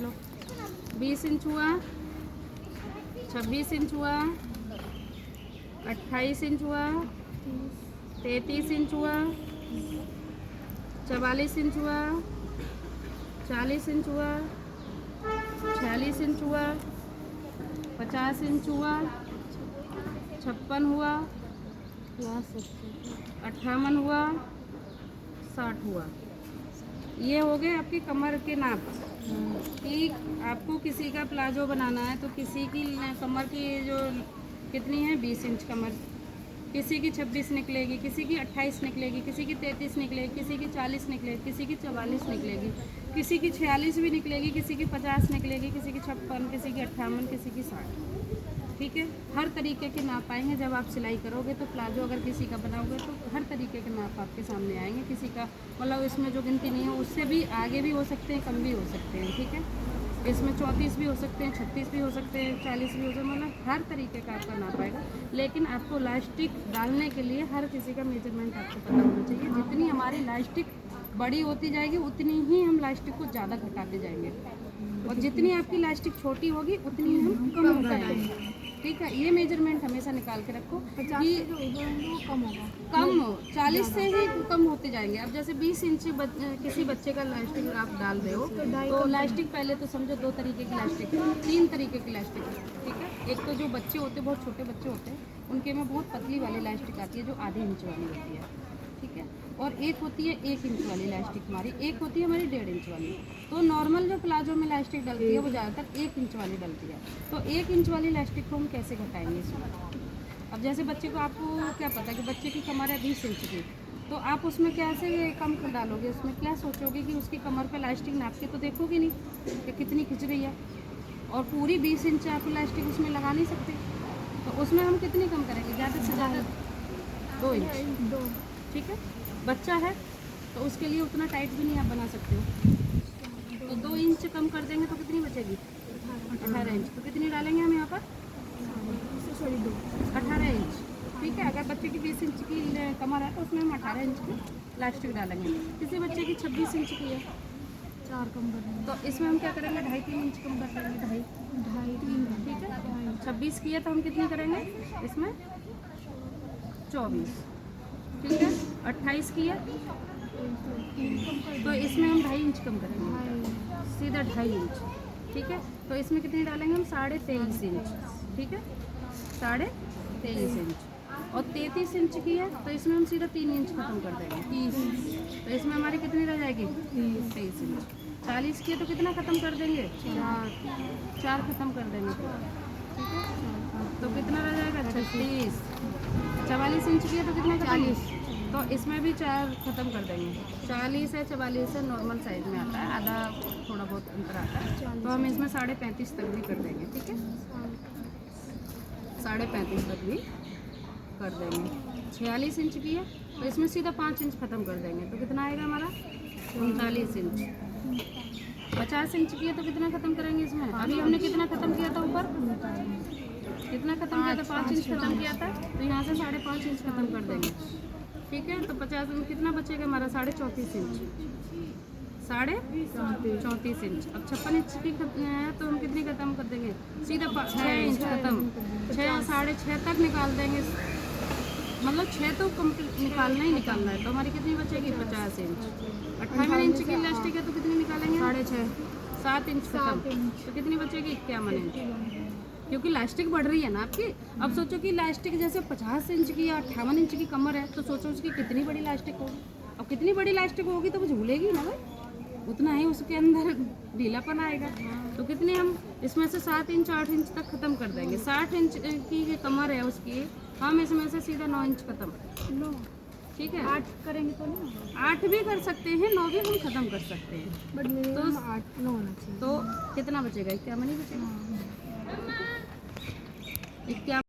लो 20 inch हुआ, 26 inch हुआ, 28 inch हुआ, 33 इंच हुआ, 44 इंच हुआ, 40 इंच हुआ, 46 इंच हुआ, 50 इंच हुआ, 56 हुआ, 58 हुआ, 60 हुआ। ये हो गए आपकी कमर के नाप कि आपको किसी का प्लाजो बनाना है तो किसी की कमर की जो कितनी है 20 इंच कमर, किसी की 26 निकलेगी, किसी की 28 निकलेगी, किसी की 33 निकलेगी, किसी की 40 निकलेगी, किसी की 44 निकलेगी, किसी की 46 भी निकलेगी, किसी की 50 निकलेगी, किसी की 56, किसी की 58, किसी की 60। ठीक है, हर तरीके के नाप आएंगे। जब आप सिलाई करोगे तो प्लाजो अगर किसी का बनाओगे तो हर तरीके के नाप आपके सामने आएंगे। किसी का मतलब इसमें जो गिनती नहीं है उससे भी आगे भी हो सकते हैं, कम भी हो सकते हैं। ठीक है, इसमें 34 भी हो सकते हैं, 36 भी हो सकते हैं, 40 भी हो सकते हैं, मतलब हर तरीके का आपका नाप आएगा। लेकिन आपको लास्टिक डालने के लिए हर किसी का मेजरमेंट आपको पता होना चाहिए। जितनी हमारी लास्टिक बड़ी होती जाएगी उतनी ही हम लास्टिक को ज़्यादा घटाते जाएंगे, और जितनी आपकी लास्टिक छोटी होगी उतनी हम कम घटाएंगे। ठीक है, ये मेजरमेंट हमेशा निकाल के रखो कि कम होगा, कम 40 से ही कम होते जाएंगे। अब जैसे 20 इंच किसी बच्चे का लास्टिक आप डाल रहे हो तो लास्टिक पहले तो समझो 2 तरीके की लास्टिक है, 3 तरीके की लास्टिक है। ठीक है, एक तो जो बच्चे होते हैं बहुत छोटे बच्चे होते हैं उनके में बहुत पतली वाली लास्टिक आती है जो आधे इंच वाली होती है। ठीक है, और एक होती है 1 इंच वाली लास्टिक हमारी, एक होती है हमारी 1.5 इंच वाली। तो नॉर्मल जो प्लाजो में लास्टिक डलती है वो ज़्यादातर 1 इंच वाली डलती है। तो 1 इंच वाली लास्टिक को हम कैसे घटाएंगे इसमें? अब जैसे बच्चे को आपको क्या पता कि बच्चे की कमर है 20 इंच की, तो आप उसमें कैसे कम कर डालोगे? उसमें क्या सोचोगे कि उसकी कमर पे लास्टिक नाप के तो देखोगे नहीं कि कितनी खिंच रही है, और पूरी 20 इंच आप लास्टिक उसमें लगा नहीं सकते। तो उसमें हम कितनी कम करेंगे? ज़्यादा से ज़्यादा 2 इंच। ठीक है, बच्चा है तो उसके लिए उतना टाइट भी नहीं आप बना सकते हो। तो 2 इंच कम कर देंगे तो कितनी बचेगी? 18 इंच। तो कितनी डालेंगे हम यहाँ पर? 18 इंच। ठीक है, अगर बच्चे की 20 इंच की कमर है तो उसमें हम 18 इंच की लास्टिक डालेंगे। किसी बच्चे की 26 इंच की है, 4 कम कर देंगे, तो इसमें हम क्या करेंगे? 2.5-3 इंच कम कर देंगे, 2.5-3। ठीक है, 26 की है तो हम कितनी करेंगे इसमें? 24। ठीक है, 28 की है तो इसमें हम 2.5 इंच कम करेंगे, सीधा 2.5 इंच। ठीक है, तो इसमें कितनी डालेंगे हम? 23.5 इंच। ठीक है, 23.5 इंच। और 33 इंच की है तो इसमें हम सीधा 3 इंच खत्म कर देंगे, 30। तो इसमें हमारी कितनी रह जाएगी? 23 इंच। 40 की है तो कितना खत्म कर देंगे? 4 खत्म कर देंगे। ठीक है, तो कितना रह जाएगा? 36। 44 इंच की है तो कितना? 40। तो इसमें भी 4 खत्म कर देंगे। 40 है, 44 है, नॉर्मल साइज में आता है, आधा थोड़ा बहुत अंतर आता है, तो हम इसमें 35.5 तक भी कर देंगे। ठीक है, 35.5 तक भी कर देंगे। 46 इंच की है तो इसमें सीधा 5 इंच खत्म कर देंगे, तो कितना आएगा हमारा? 39 इंच। 50 इंच की है तो कितना खत्म करेंगे इसमें? अभी हमने कितना खत्म किया था ऊपर? कितना खत्म किया था? 5 इंच खत्म किया था, तो यहाँ से 5.5 इंच खत्म कर देंगे। ठीक है, तो 50 में कितना बचेगा हमारा? 34.5 इंच। 34.5 इंच। अब 56 इंच की है तो हम कितनी खत्म कर देंगे? सीधा 6 इंच खत्म। 6 और 6.5 तक निकाल देंगे, मतलब 6 तो निकालना ही निकालना है। तो हमारी कितनी बचेगी? 50 इंच। 58 इंच की लास्टिक है तो कितनी निकालेंगे? 6.5। 7 इंच खत्म, तो कितनी बचेगी? 51 इंच। क्योंकि लास्टिक बढ़ रही है ना आपकी। अब सोचो कि लास्टिक जैसे 50 इंच की या 58 इंच की कमर है तो सोचो उसकी कितनी बड़ी लास्टिक होगी। अब कितनी बड़ी लास्टिक होगी तो वो झूलेगी ना भाई, उतना ही उसके अंदर ढीलापन आएगा। तो कितनी हम इसमें से 7 इंच 8 इंच तक खत्म कर देंगे। 60 इंच की कमर है उसकी, हम इसमें से सीधा 9 इंच खत्म। ठीक है, 8 करेंगे तो नहीं? 8 भी कर सकते हैं, 9 भी हम खत्म कर सकते हैं, बट तो 8 9 होना चाहिए। तो कितना बचेगा? 51 ही बचेगा। 51